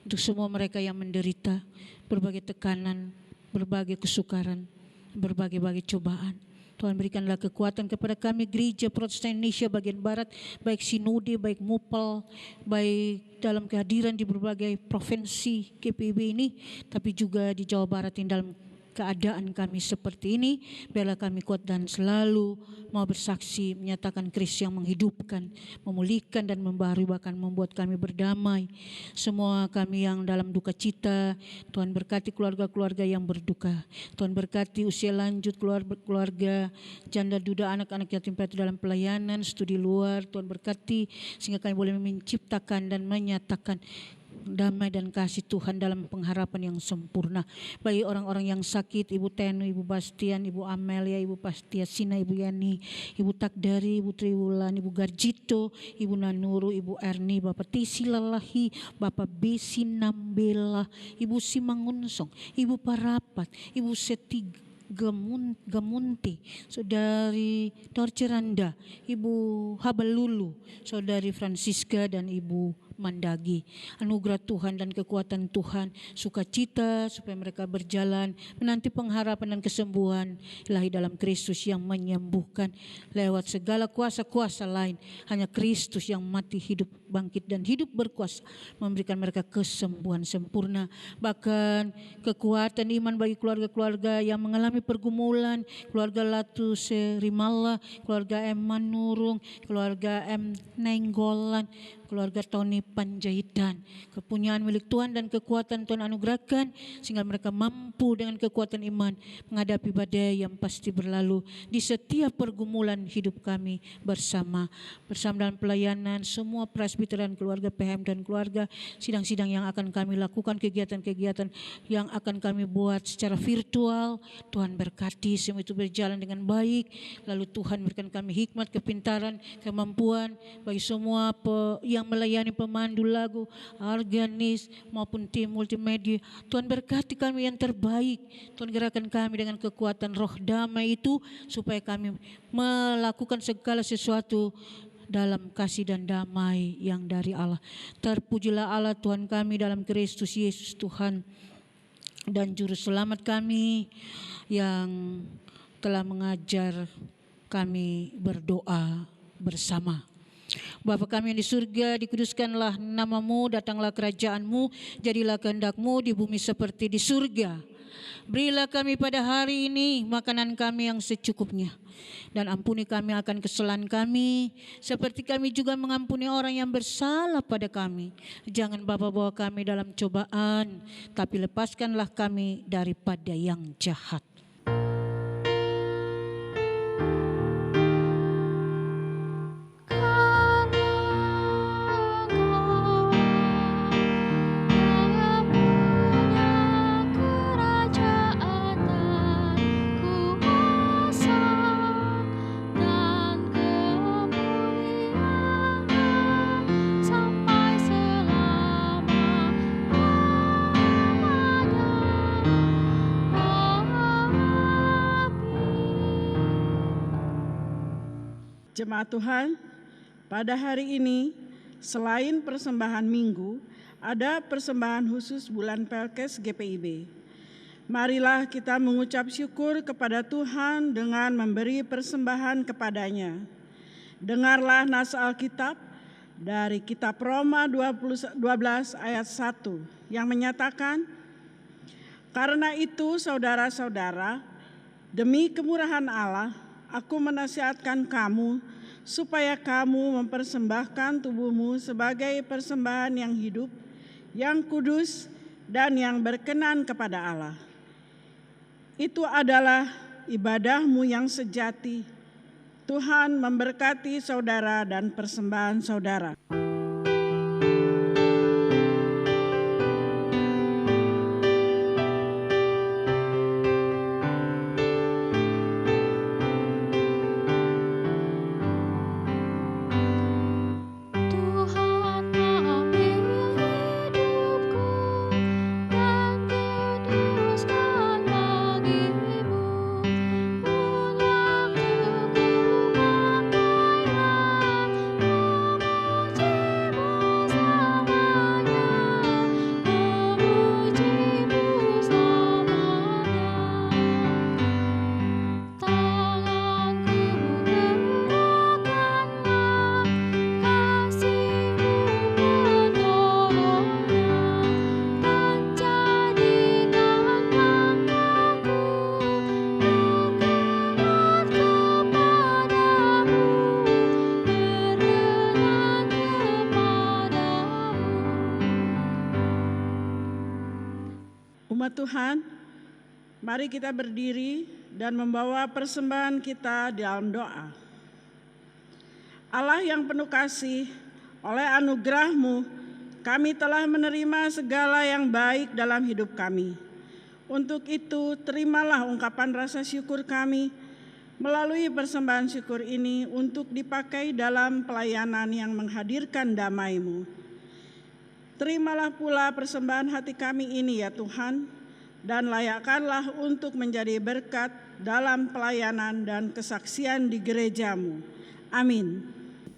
untuk semua mereka yang menderita berbagai tekanan, berbagai kesukaran, berbagai-bagai cobaan. Tuhan berikanlah kekuatan kepada kami Gereja Protestan Indonesia bagian Barat, baik sinode, baik mupel, baik dalam kehadiran di berbagai provinsi GPIB ini, tapi juga di Jawa Barat ini. Dalam keadaan kami seperti ini, biarlah kami kuat dan selalu mau bersaksi, menyatakan Kristus yang menghidupkan, memulihkan dan membaharui, bahkan membuat kami berdamai. Semua kami yang dalam duka cita, Tuhan berkati keluarga-keluarga yang berduka. Tuhan berkati usia lanjut, keluarga janda duda, anak-anak yatim piatu dalam pelayanan, studi luar. Tuhan berkati sehingga kami boleh menciptakan dan menyatakan damai dan kasih Tuhan dalam pengharapan yang sempurna. Bagi orang-orang yang sakit, Ibu Tenu, Ibu Bastian, Ibu Amelia, Ibu Pastia Sina, Ibu Yani, Ibu Takdari, Ibu Triwulan, Ibu Garjito, Ibu Nanuru, Ibu Erni, Bapak Tisi Lelahi, Bapak Besi Nambela, Ibu Simangunsong, Ibu Parapat, Ibu Seti Gamunti, Saudari Dorceranda, Ibu Habalulu, Saudari Francisca dan Ibu Mandagi. Anugerah Tuhan dan kekuatan Tuhan, sukacita supaya mereka berjalan menanti pengharapan dan kesembuhan ilahi dalam Kristus yang menyembuhkan lewat segala kuasa-kuasa lain. Hanya Kristus yang mati, hidup, bangkit dan hidup berkuasa memberikan mereka kesembuhan sempurna, bahkan kekuatan iman bagi keluarga-keluarga yang mengalami pergumulan, keluarga Latuse Rimalla, keluarga M Manurung, keluarga M Nenggolan, keluarga Tony Panjaitan. Kepunyaan milik Tuhan dan kekuatan Tuhan anugerahkan sehingga mereka mampu dengan kekuatan iman menghadapi badai yang pasti berlalu di setiap pergumulan hidup kami bersama dalam pelayanan semua presbiteran keluarga PHM dan keluarga, sidang-sidang yang akan kami lakukan, kegiatan-kegiatan yang akan kami buat secara virtual. Tuhan berkati semua itu berjalan dengan baik, lalu Tuhan berikan kami hikmat, kepintaran, kemampuan bagi semua yang melayani pemandu lagu, organis maupun tim multimedia. Tuhan berkati kami yang terbaik. Tuhan gerakkan kami dengan kekuatan roh damai itu supaya kami melakukan segala sesuatu dalam kasih dan damai yang dari Allah. Terpujilah Allah Tuhan kami dalam Kristus Yesus Tuhan dan Juru Selamat kami yang telah mengajar kami berdoa bersama. Bapa kami yang di surga, dikuduskanlah namamu, datanglah kerajaanmu, jadilah kehendakmu di bumi seperti di surga. Berilah kami pada hari ini makanan kami yang secukupnya. Dan ampuni kami akan kesalahan kami, seperti kami juga mengampuni orang yang bersalah pada kami. Jangan Bapa bawa kami dalam cobaan, tapi lepaskanlah kami daripada yang jahat. Jemaat Tuhan, pada hari ini selain persembahan minggu, ada persembahan khusus bulan Pelkes GPIB. Marilah kita mengucap syukur kepada Tuhan dengan memberi persembahan kepadanya. Dengarlah nas Alkitab dari kitab Roma 12 ayat 1 yang menyatakan, "Karena itu saudara-saudara, demi kemurahan Allah, aku menasihatkan kamu supaya kamu mempersembahkan tubuhmu sebagai persembahan yang hidup, yang kudus, dan yang berkenan kepada Allah. Itu adalah ibadahmu yang sejati." Tuhan memberkati saudara dan persembahan saudara. Umat Tuhan, mari kita berdiri dan membawa persembahan kita dalam doa. Allah yang penuh kasih, oleh anugerah-Mu, kami telah menerima segala yang baik dalam hidup kami. Untuk itu, terimalah ungkapan rasa syukur kami melalui persembahan syukur ini untuk dipakai dalam pelayanan yang menghadirkan damai-Mu. Terimalah pula persembahan hati kami ini ya Tuhan, dan layakkanlah untuk menjadi berkat dalam pelayanan dan kesaksian di gereja-Mu. Amin.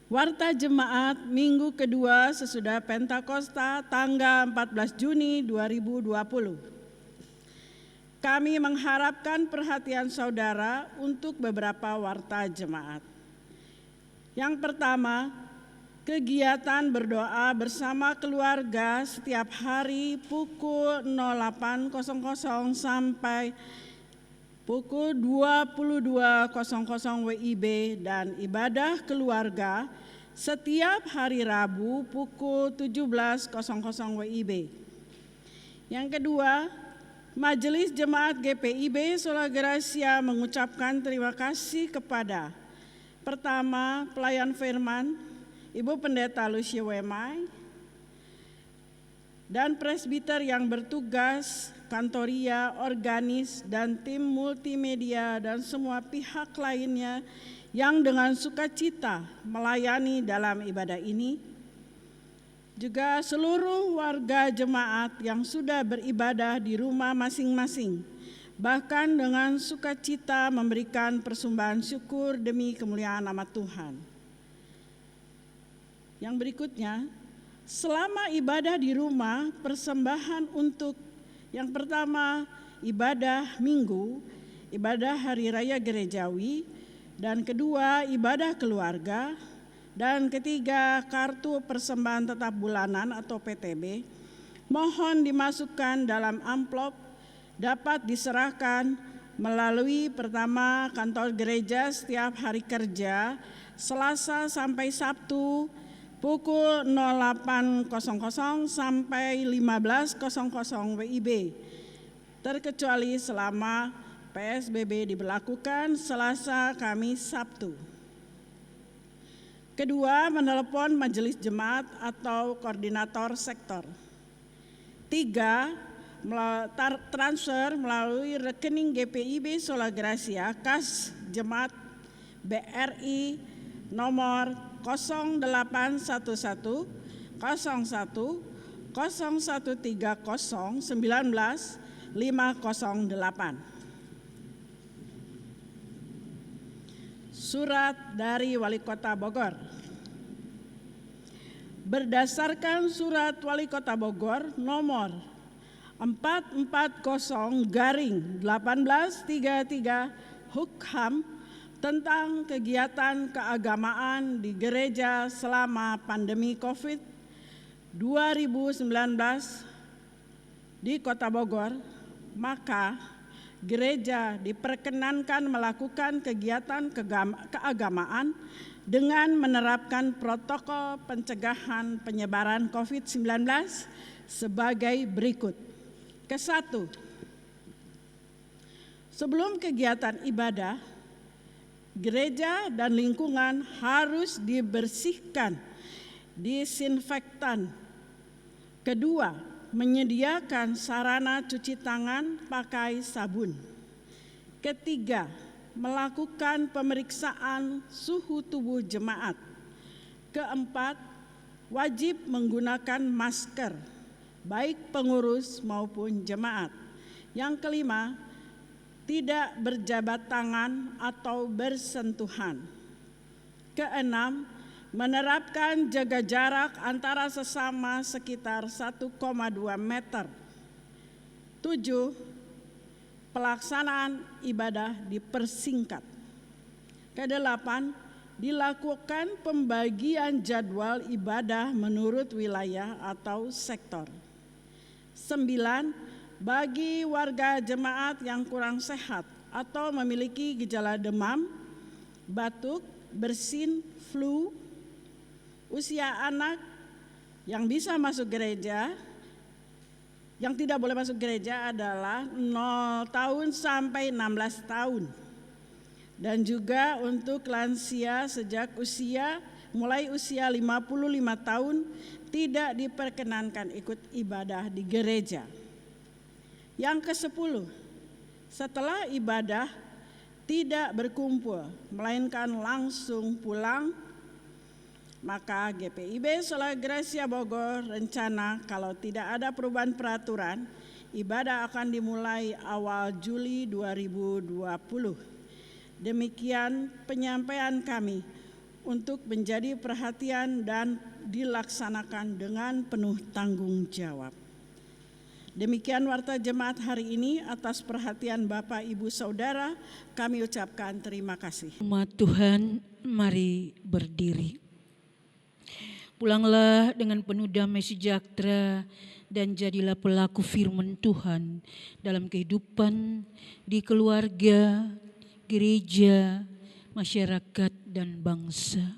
Warta Jemaat Minggu kedua sesudah Pentakosta tanggal 14 Juni 2020. Kami mengharapkan perhatian saudara untuk beberapa warta jemaat. Yang pertama, kegiatan berdoa bersama keluarga setiap hari pukul 08.00 sampai pukul 22.00 WIB dan ibadah keluarga setiap hari Rabu pukul 17.00 WIB. Yang kedua, Majelis Jemaat GPIB Sola Gracia mengucapkan terima kasih kepada pertama, pelayan firman, Ibu Pendeta Lucia Wemai, dan presbiter yang bertugas, kantoria, organis, dan tim multimedia, dan semua pihak lainnya yang dengan sukacita melayani dalam ibadah ini. Juga seluruh warga jemaat yang sudah beribadah di rumah masing-masing, bahkan dengan sukacita memberikan persembahan syukur demi kemuliaan nama Tuhan. Yang berikutnya, selama ibadah di rumah, persembahan untuk yang pertama ibadah minggu, ibadah hari raya gerejawi, dan kedua ibadah keluarga, dan ketiga kartu persembahan tetap bulanan atau PTB, mohon dimasukkan dalam amplop, dapat diserahkan melalui pertama kantor gereja setiap hari kerja Selasa sampai Sabtu pukul 08.00 sampai 15.00 WIB, terkecuali selama PSBB diberlakukan Selasa, Kamis, Sabtu. Kedua, menelepon majelis jemaat atau koordinator sektor. Tiga, transfer melalui rekening GPIB Sola Gracia kas jemaat BRI nomor 0811 01 0130 19 508. Surat dari Wali Kota Bogor. Berdasarkan surat Wali Kota Bogor nomor 440/1833 Hukham tentang kegiatan keagamaan di gereja selama pandemi COVID-19 di Kota Bogor, maka gereja diperkenankan melakukan kegiatan keagamaan dengan menerapkan protokol pencegahan penyebaran COVID-19 sebagai berikut. Kesatu, sebelum kegiatan ibadah, gereja dan lingkungan harus dibersihkan, disinfektan. Kedua, menyediakan sarana cuci tangan pakai sabun. Ketiga, melakukan pemeriksaan suhu tubuh jemaat. Keempat, wajib menggunakan masker, baik pengurus maupun jemaat. Yang kelima, tidak berjabat tangan atau bersentuhan. Keenam, menerapkan jaga jarak antara sesama sekitar 1,2 meter. 7. Pelaksanaan ibadah dipersingkat. Kedelapan, dilakukan pembagian jadwal ibadah menurut wilayah atau sektor. 9. Bagi warga jemaat yang kurang sehat atau memiliki gejala demam, batuk, bersin, flu, usia anak yang bisa masuk gereja, yang tidak boleh masuk gereja adalah 0 tahun sampai 16 tahun. Dan juga untuk lansia sejak mulai usia 55 tahun tidak diperkenankan ikut ibadah di gereja. Yang ke-10, setelah ibadah tidak berkumpul, melainkan langsung pulang, maka GPIB Sola Gracia Bogor rencana kalau tidak ada perubahan peraturan, ibadah akan dimulai awal Juli 2020. Demikian penyampaian kami untuk menjadi perhatian dan dilaksanakan dengan penuh tanggung jawab. Demikian warta jemaat hari ini. Atas perhatian Bapak, Ibu, Saudara, kami ucapkan terima kasih. Umat Tuhan, mari berdiri. Pulanglah dengan penuh damai sejahtera dan jadilah pelaku firman Tuhan dalam kehidupan di keluarga, gereja, masyarakat, dan bangsa.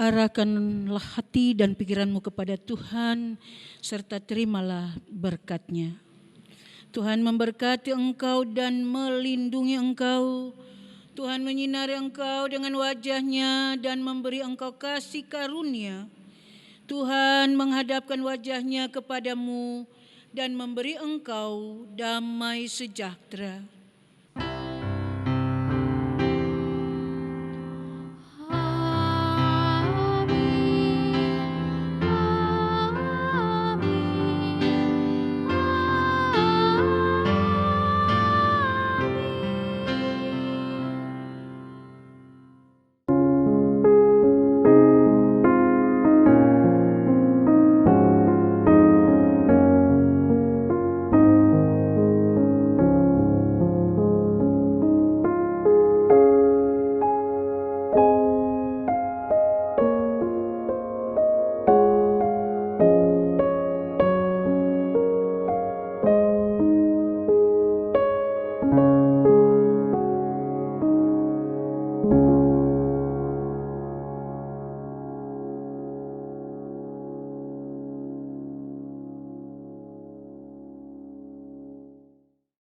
arahkanlah hati dan pikiranmu kepada Tuhan, serta terimalah berkat-Nya. Tuhan memberkati engkau dan melindungi engkau. Tuhan menyinari engkau dengan wajah-Nya dan memberi engkau kasih karunia. Tuhan menghadapkan wajah-Nya kepadamu dan memberi engkau damai sejahtera.